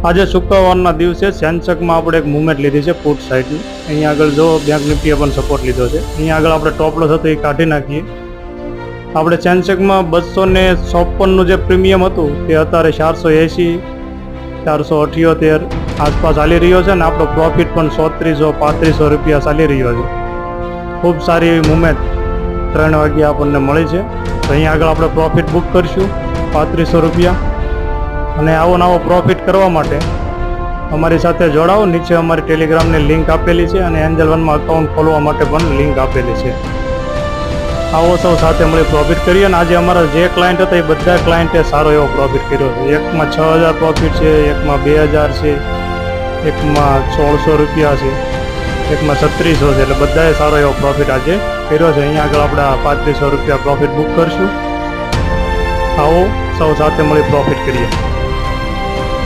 આજે શુક્રવારના દિવસે સેન્સેક્સમાં આપણે એક મૂવમેન્ટ લીધી છે પુટ સાઇડની. અહીંયા આગળ જો બેંક નિફ્ટીએ પણ સપોર્ટ લીધો છે. અહીંયા આગળ આપણે ટોપ લોસ હતો એ કાઢી નાખીએ. આપણે સેન્સેક્સમાં 256નું જે પ્રીમિયમ હતું તે અત્યારે 480 478 આસપાસ ચાલી રહ્યો છે, અને આપણો પ્રોફિટ પણ 3435 રૂપિયા ચાલી રહ્યો છે. ખૂબ સારી એવી મૂવમેન્ટ 3 વાગ્યે આપણને મળી છે. તો અહીંયા આગળ આપણે પ્રોફિટ બુક કરીશું 3500 રૂપિયા. અને આવો નવો પ્રોફિટ કરવા માટે અમારી સાથે જોડાઓ. નીચે અમારી ટેલિગ્રામની લિંક આપેલી છે, અને એન્જલ વનમાં અકાઉન્ટ ખોલવા માટે પણ લિંક આપેલી છે. આવો સૌ સાથે મળી પ્રોફિટ કરીએ. અને આજે અમારા જે ક્લાયન્ટ હતા એ બધા ક્લાયન્ટે સારો એવો પ્રોફિટ કર્યો છે. એકમાં 6000 પ્રોફિટ છે, એકમાં 2000 છે, એકમાં 1600 રૂપિયા છે, એકમાં 3600 છે. એટલે બધાએ સારો એવો પ્રોફિટ આજે કર્યો છે. અહીંયા આગળ આપણે 3500 રૂપિયા પ્રોફિટ બુક કરીશું. આવો સૌ સાથે મળી પ્રોફિટ કરીએ.